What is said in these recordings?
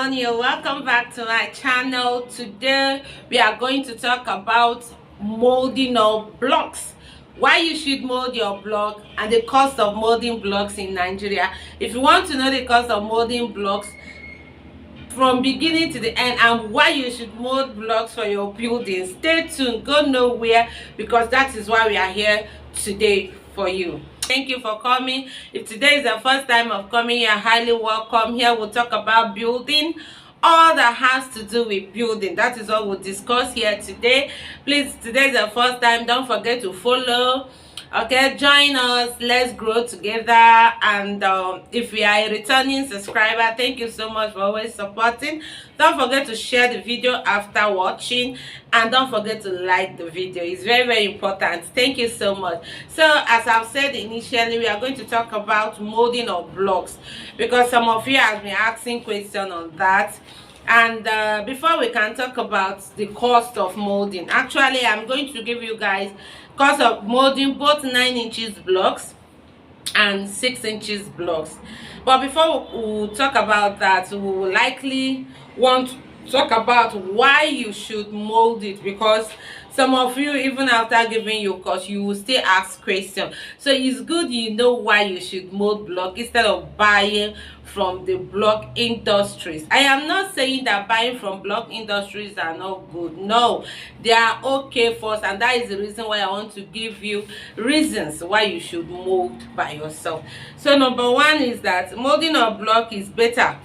everyone, you're welcome back to my channel. Today we are going to talk about molding of blocks, why you should mold your block, and the cost of molding blocks in Nigeria. If you want to know the cost of molding blocks from beginning to the end and why you should mold blocks for your building, stay tuned, go nowhere, because that is why we are here today for you. Thank you for coming. If today is the first time of coming, you're highly welcome. Here we'll talk about building, all that has to do with building. That is what we'll discuss here today. Please, today is the first time, don't forget to follow. Okay, join us, let's grow together. And if you are a returning subscriber, thank you so much for always supporting. Don't forget to share the video after watching, and don't forget to like the video. It's very important. Thank you so much. So as I've said initially, we are going to talk about molding of blocks, because some of you have been asking questions on that. And before we can talk about the cost of molding, actually I'm going to give you guys cost of molding both 9 inches blocks and 6 inches blocks. But before we talk about that, we will likely want to talk about why you should mold it, because some of you, even after giving your course, you will still ask questions. So it's good you know why you should mold block instead of buying from the block industries. I am not saying that buying from block industries are not good. No, they are okay for us, and that is the reason why I want to give you reasons why you should mold by yourself. So number one is that molding a block is better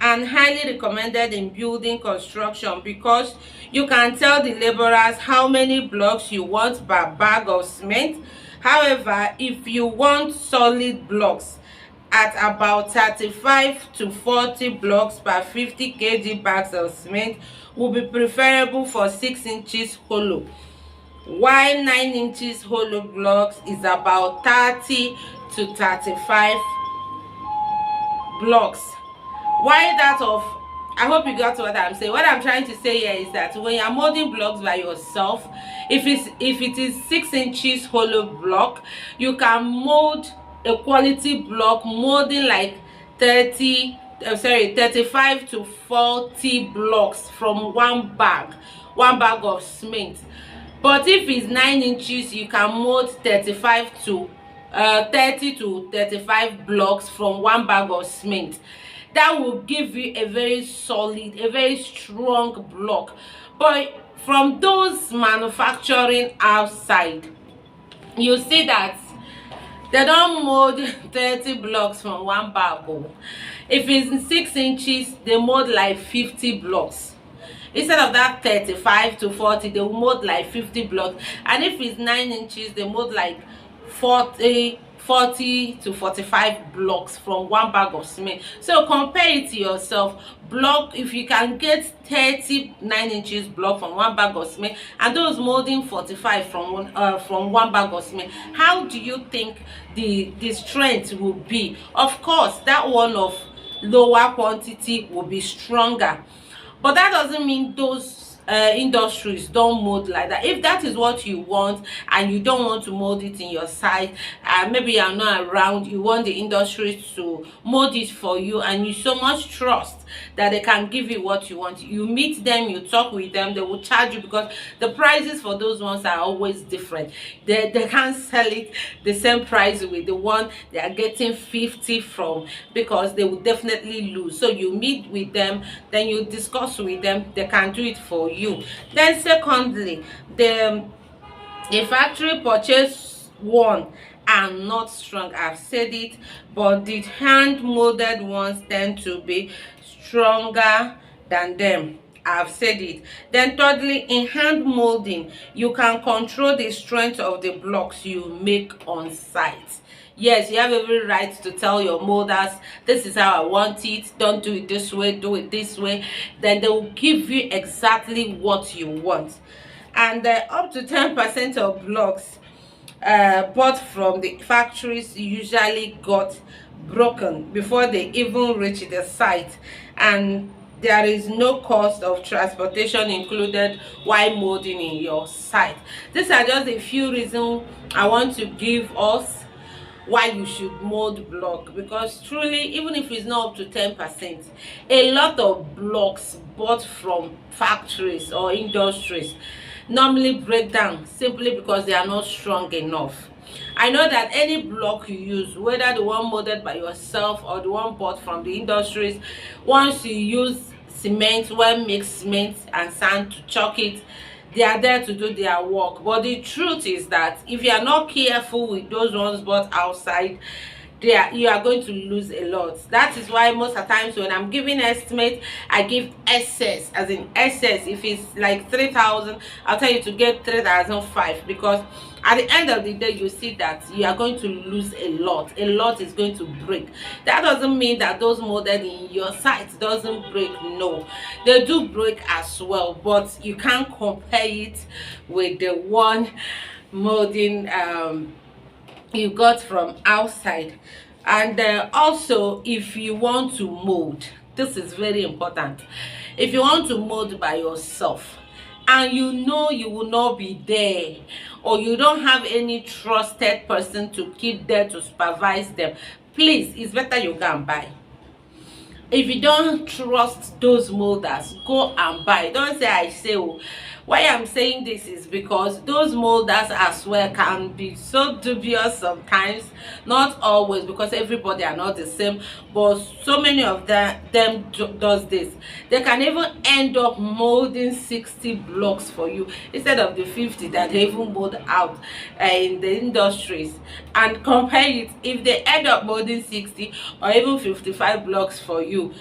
and highly recommended in building construction, because you can tell the laborers how many blocks you want per bag of cement. However, if you want solid blocks at about 35 to 40 blocks per 50 kg bags of cement, will be preferable for 6 inches hollow, while 9 inches hollow blocks is about 30 to 35 blocks. Why that of, I hope you got what I'm saying. What I'm trying to say here is that when you're molding blocks by yourself, if it is 6 inches hollow block, you can mold a quality block molding like 35 to 40 blocks from one bag of cement. But if it's 9 inches, you can mold 30 to 35 blocks from one bag of cement. That will give you a very solid, a very strong block. But from those manufacturing outside, you see that they don't mold 30 blocks from one bag. If it's 6 inches, they mold like 50 blocks. Instead of that 35 to 40, they will mold like 50 blocks. And if it's 9 inches, they mold like 40 to 45 blocks from one bag of cement. So compare it to yourself. Block, if you can get 39 inches block from one bag of cement, and those molding 45 from one bag of cement, how do you think the strength will be? Of course, that one of lower quantity will be stronger, but that doesn't mean those industries don't mold like that. If that is what you want and you don't want to mold it in your site, maybe you're not around, you want the industry to mold it for you, and you so much trust that they can give you what you want, you meet them, you talk with them, they will charge you, because the prices for those ones are always different. They can't sell it the same price with the one they are getting 50 from, because they will definitely lose. So you meet with them, then you discuss with them, they can do it for you. Then secondly, the factory purchase one are not strong. I've said it, but the hand molded ones tend to be stronger than them. I've said it. Then thirdly, in hand molding, you can control the strength of the blocks you make on site. Yes, you have every right to tell your molders, this is how I want it, don't do it this way, do it this way. Then they will give you exactly what you want. And up to 10% of blocks bought from the factories usually got broken before they even reach the site, and there is no cost of transportation included while molding in your site. These are just a few reasons I want to give us why you should mold block, because truly, even if it's not up to 10%, a lot of blocks bought from factories or industries normally break down simply because they are not strong enough. I know that any block you use, whether the one molded by yourself or the one bought from the industries, once you use cement, well mixed cement and sand to chalk it, they are there to do their work. But the truth is that if you are not careful with those ones bought outside, you are going to lose a lot. That is why most of the times when I'm giving estimate, I give excess, as in excess. If it's like 3,000, I'll tell you to get 3,005, because at the end of the day you see that you are going to lose a lot. A lot is going to break. That doesn't mean that those molded in your site doesn't break. No, they do break as well, but you can't compare it with the one molding you got from outside. And also, if you want to mold, this is very important. If you want to mold by yourself and you know you will not be there, or you don't have any trusted person to keep there to supervise them, please, it's better you go and buy. If you don't trust those molders, go and buy. Don't say I say. Oh, why I'm saying this is because those molders as well can be so dubious sometimes. Not always, because everybody are not the same, but so many of them does this. They can even end up molding 60 blocks for you instead of the 50 that they even mold out in the industries. And compare it, if they end up molding 60 or even 55 blocks for you,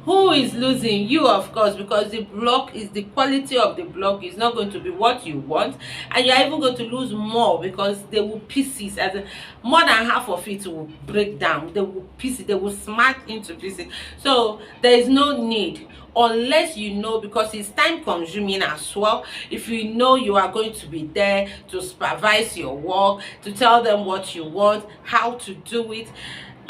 who is losing? You, of course, because the block is, the quality of the block is not going to be what you want, and you're even going to lose more because they will pieces, as in, more than half of it will break down. They will pieces, they will smash into pieces. So there is no need, unless you know, because it's time consuming as well. If you know you are going to be there to supervise your work, to tell them what you want, how to do it.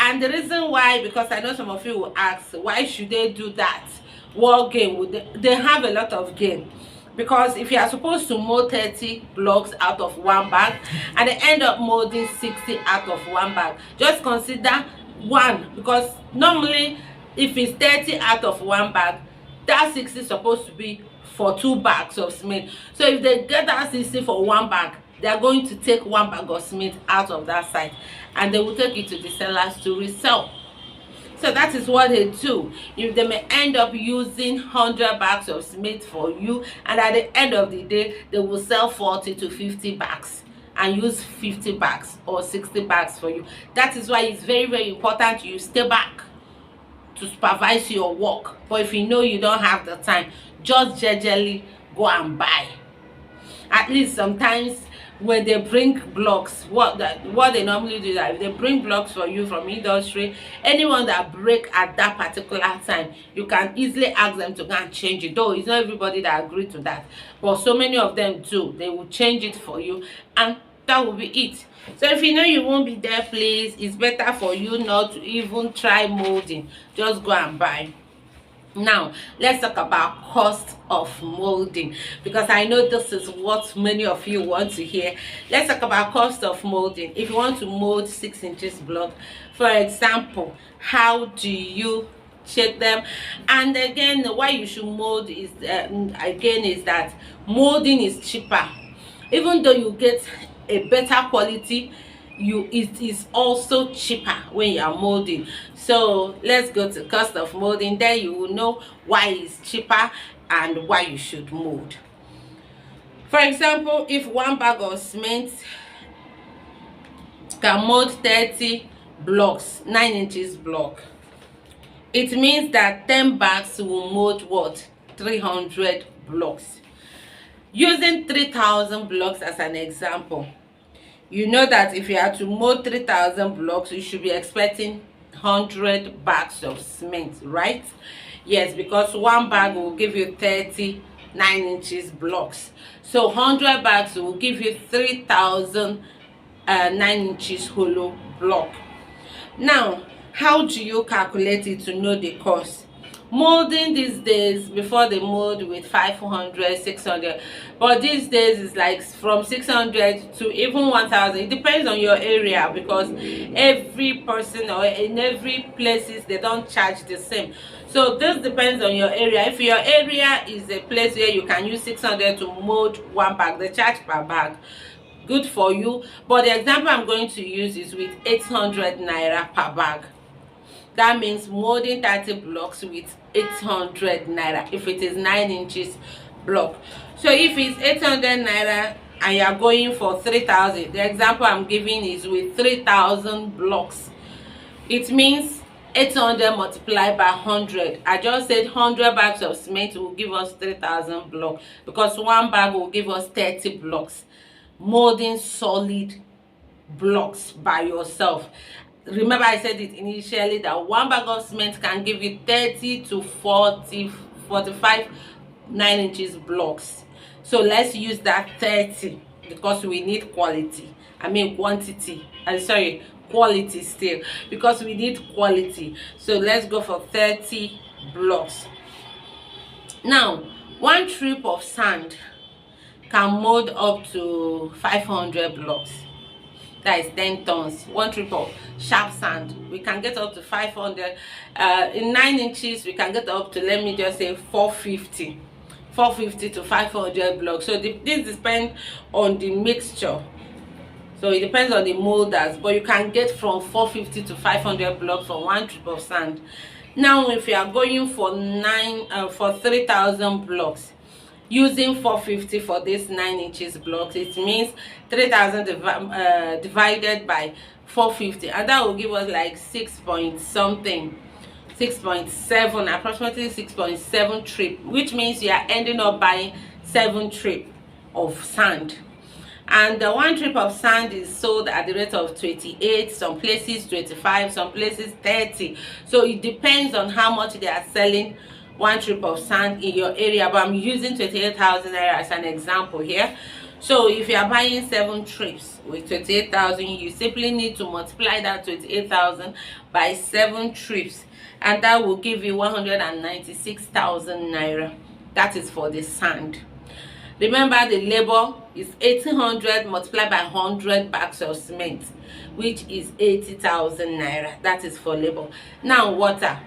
And the reason why, because I know some of you will ask, why should they do that? What gain would they have? A lot of gain. Because if you are supposed to mold 30 blocks out of one bag and they end up molding 60 out of one bag, just consider one, because normally if it's 30 out of one bag, that 60 is supposed to be for 2 bags of cement. So if they get that 60 for one bag, they are going to take one bag of cement out of that site and they will take it to the sellers to resell. So that is what they do. If they may end up using 100 bags of cement for you, and at the end of the day they will sell 40 to 50 bags and use 50 bags or 60 bags for you. That is why it's very, very important you stay back to supervise your work. But if you know you don't have the time, just jejely go and buy. At least sometimes when they bring blocks, what they normally do is that if they bring blocks for you from industry, anyone that break at that particular time, you can easily ask them to go and change it. Though it's not everybody that agree to that, but so many of them do. They will change it for you, and that will be it. So if you know you won't be there, please, it's better for you not to even try molding. Just go and buy. Now let's talk about cost of molding, because I know this is what many of you want to hear. Let's talk about cost of molding. If you want to mold 6 inches block, for example, how do you check them? And again, why you should mold is again is that molding is cheaper. Even though you get a better quality, it is also cheaper when you are molding. So let's go to cost of molding, then you will know why it's cheaper and why you should mold. For example, if one bag of cement can mold 30 blocks, 9 inches block, it means that 10 bags will mold what? 300 blocks. Using 3,000 blocks as an example, you know that if you are to mold 3,000 blocks, you should be expecting 100 bags of cement, right? Yes, because one bag will give you 30 9 inches blocks. So 100 bags will give you 3,000 9 inches hollow block. Now, how do you calculate it to know the cost? Molding these days, before they mold with 500, 600, but these days it's like from 600 to even 1000. It depends on your area, because every person or in every places they don't charge the same. So this depends on your area. If your area is a place where you can use 600 to mold one bag, they charge per bag. Good for you. But the example I'm going to use is with 800 naira per bag. That means molding 30 blocks with 800 naira if it is 9 inches block. So if it's 800 naira and you are going for 3000, the example I'm giving is with 3000 blocks. It means 800 multiplied by 100. I just said 100 bags of cement will give us 3000 blocks, because one bag will give us 30 blocks. Molding solid blocks by yourself. Remember I said it initially that one bag of cement can give you 30 to 40, 45 9 inches blocks. So let's use that 30, because we need quality. I mean quantity. I'm sorry, quality still, because we need quality. So let's go for 30 blocks. Now, one trip of sand can mold up to 500 blocks. That is 10 tons. One trip of sharp sand, we can get up to 500. In 9 inches, we can get up to, let me just say, 450 to 500 blocks. So this depends on the mixture. So it depends on the molders, but you can get from 450 to 500 blocks from one trip of sand. Now, if you are going for 3000 blocks, using 450 for this 9 inches blocks, it means 3000 divided by 450, and that will give us like 6.7, approximately 6.7 trip, which means you are ending up buying 7 trip of sand. And the one trip of sand is sold at the rate of 28, some places 25, some places 30. So it depends on how much they are selling one trip of sand in your area, but I'm using 28,000 naira as an example here. So if you are buying 7 trips with 28,000, you simply need to multiply that 28,000 by 7 trips, and that will give you 196,000 naira. That is for the sand. Remember, the labor is 1800 multiplied by 100 bags of cement, which is 80,000 naira. That is for labor. Now, water,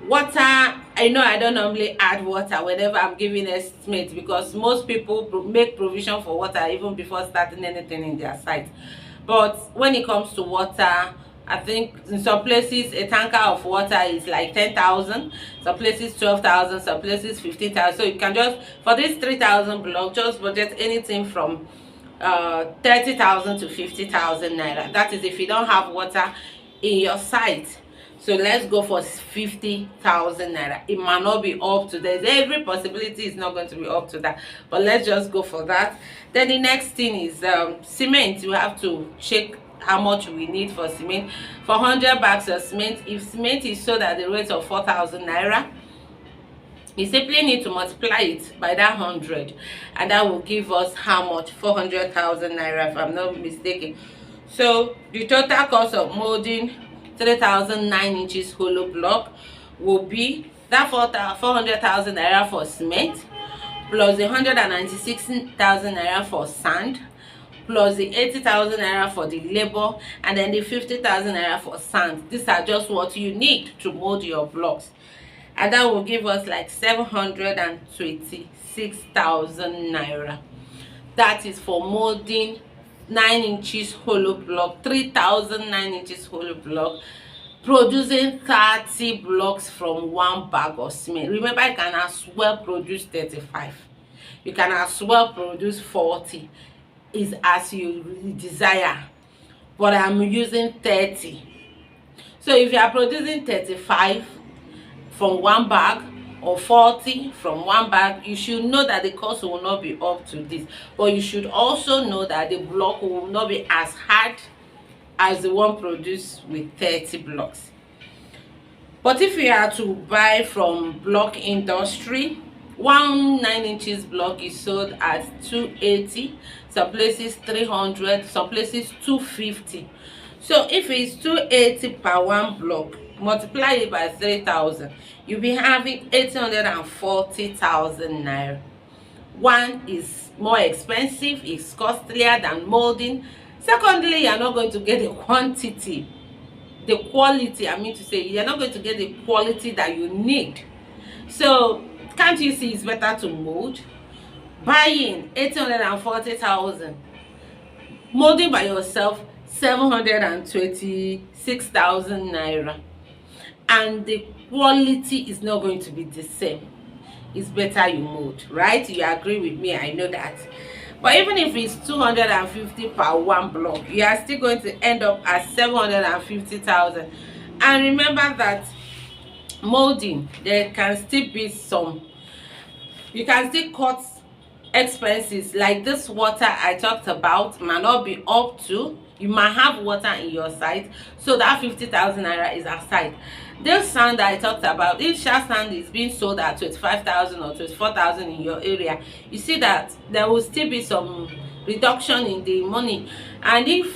I know I don't normally add water whenever I'm giving estimate, because most people make provision for water even before starting anything in their site. But when it comes to water, I think in some places a tanker of water is like 10,000, some places 12,000, some places 15,000. So you can just, for this 3,000 block, just budget anything from 30,000 to 50,000 naira. That is if you don't have water in your site. So let's go for 50,000 naira. It might not be up to that. Every possibility is not going to be up to that, but let's just go for that. Then the next thing is cement. You have to check how much we need for cement. For 100 bags of cement, if cement is sold at the rate of 4,000 naira, you simply need to multiply it by that 100, and that will give us how much? 400,000 naira, if I'm not mistaken. So the total cost of molding 3,000 9 inches hollow block will be that 400,000 naira for cement, plus the 196,000 naira for sand, plus the 80,000 naira for the labor, and then the 50,000 naira for sand. These are just what you need to mold your blocks, and that will give us like 726,000 naira. That is for molding 9 inches hollow block, 3,000 9 inches hollow block, producing 30 blocks from one bag of cement. Remember, you can as well produce 35, you can as well produce 40, is as you desire, but I'm using 30. So if you are producing 35 from one bag or 40 from one bag, you should know that the cost will not be up to this, but you should also know that the block will not be as hard as the one produced with 30 blocks. But if you are to buy from block industry, one 9 inches block is sold at 280, some places 300, some places 250. So if it's 280 per one block, multiply it by 3,000, you'll be having 840,000 naira. One is more expensive, it's costlier than molding. Secondly, you're not going to get the quantity, the quality, I mean to say, you're not going to get the quality that you need. So can't you see it's better to mold? Buying 840,000, molding by yourself 726,000 naira, and the quality is not going to be the same. It's better you mold, right? You agree with me, I know that. But even if it's 250 per one block, you are still going to end up at 750,000. And remember that molding, there can still be some, you can still cut expenses. Like this water I talked about might not be up to, you might have water in your site, so that 50,000 naira is aside. This sand that I talked about, if shell sand is being sold at 25,000 or 24,000 in your area, you see that there will still be some reduction in the money. And if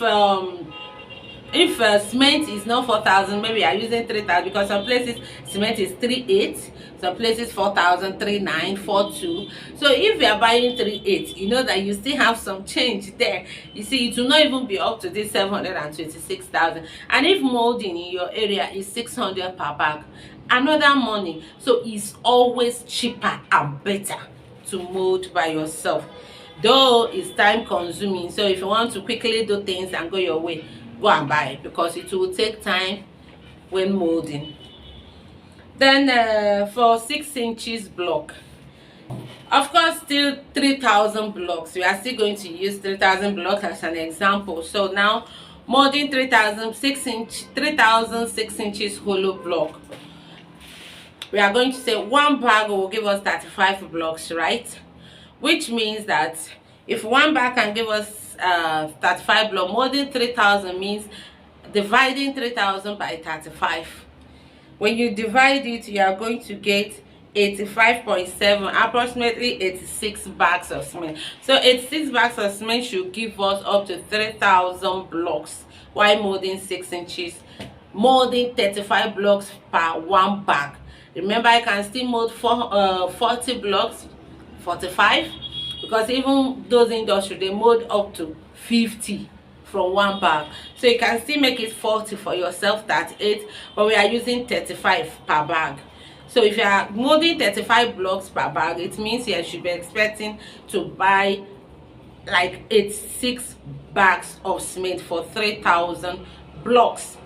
cement is not 4,000, maybe you are using 3,000, because some places cement is 3,800, some places 4,000, 3,900, 4,200. So if you are buying 3,800, you know that you still have some change there. You see, it will not even be up to this 726,000. And if molding in your area is 600 per bag, another money. So it's always cheaper and better to mold by yourself, though it's time consuming. So if you want to quickly do things and go your way, go and buy it, because it will take time when molding. Then for 6 inches block, of course, still 3,000 blocks. We are still going to use 3,000 blocks as an example. So now molding 3,000 6 inches hollow block, we are going to say one bag will give us 35 blocks, right? Which means that if one bag can give us 35 block, molding 3,000 means dividing 3,000 by 35. When you divide it, you are going to get 85.7, approximately 86 bags of cement. So 86 bags of cement should give us up to 3,000 blocks, while molding 6 inches, molding 35 blocks per one bag. Remember, I can still mold 40 blocks, 45, because even those industry, they mold up to 50 from one bag. So you can still make it 40 for yourself, 38, but we are using 35 per bag. So if you are molding 35 blocks per bag, it means you should be expecting to buy like 86 bags of cement for 3,000 blocks.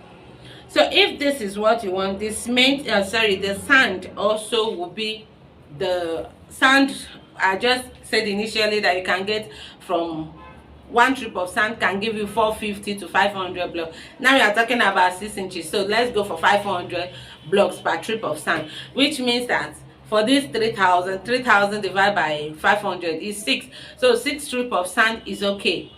So if this is what you want, the cement, the sand also will be, the sand I just said initially that you can get from one trip of sand can give you 450 to 500 blocks. Now we are talking about 6 inches, so let's go for 500 blocks per trip of sand, which means that for this 3,000 divided by 500 is 6. So 6 strip of sand is okay.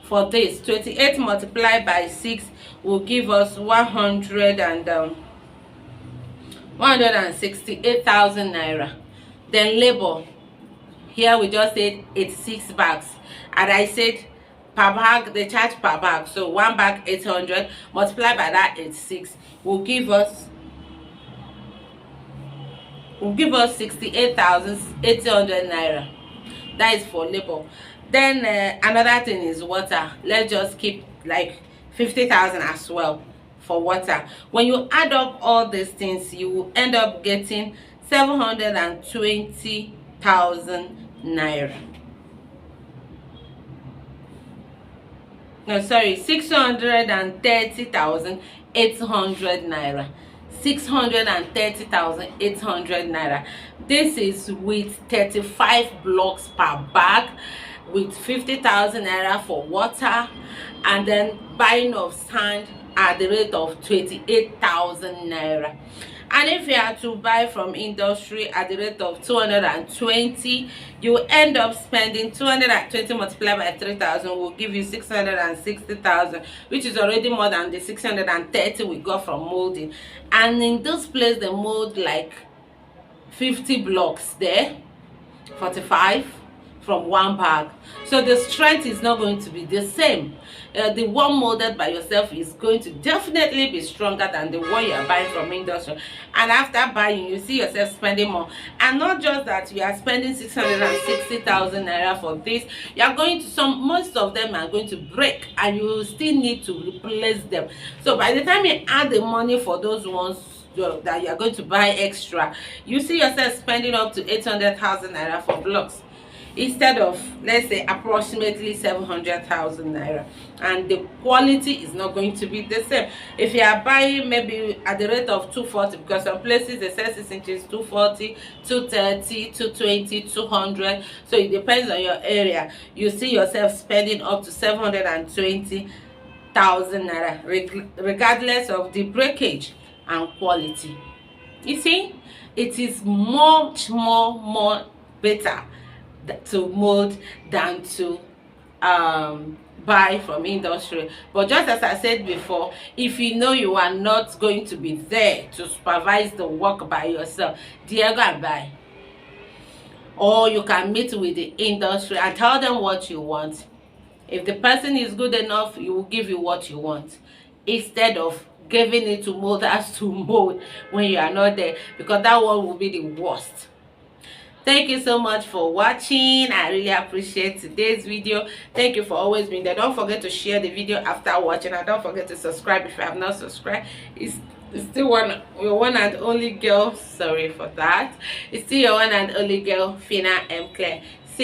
For this 28 multiplied by 6 will give us 168,000 naira. Then labor, here we just said 86 bags, and I said per bag they charge per bag, so one bag 800 multiplied by that 86 will give us 68,800 naira. That is for labor. Then another thing is water. Let's just keep like 50,000 as well for water. When you add up all these things, you will end up getting 720,000 naira. No, sorry, 630,800 naira. 630,800 naira. This is with 35 blocks per bag, with 50,000 naira for water, and then buying of sand at the rate of 28,000 naira. And if you are to buy from industry at the rate of 220, you end up spending 220 multiplied by 3,000 will give you 660,000, which is already more than the 630 we got from molding. And in this place they mold like 50 blocks there, 45, from one bag, so the strength is not going to be the same. The one molded by yourself is going to definitely be stronger than the one you are buying from industry. And after buying, you see yourself spending more. And not just that, you are spending 660,000 naira for this. You are going to most of them are going to break, and you still need to replace them. So by the time you add the money for those ones that you are going to buy extra, you see yourself spending up to 800,000 naira for blocks, instead of, let's say, approximately 700,000 naira. And the quality is not going to be the same. If you are buying maybe at the rate of 240, because some places they say 6 inches 240, 230, 220, 200, so it depends on your area, you see yourself spending up to 720,000 naira, regardless of the breakage and quality. You see, it is much more better to mold than to buy from industry. But just as I said before, if you know you are not going to be there to supervise the work by yourself, dear, go and buy. Or you can meet with the industry and tell them what you want. If the person is good enough, he will give you what you want, instead of giving it to molders to mold when you are not there, because that one will be the worst. Thank you so much for watching. I really appreciate today's video. Thank you for always being there. Don't forget to share the video after watching, and don't forget to subscribe if you have not subscribed. It's still your one and only girl. Sorry for that. It's still your one and only girl, Fina M. Claire.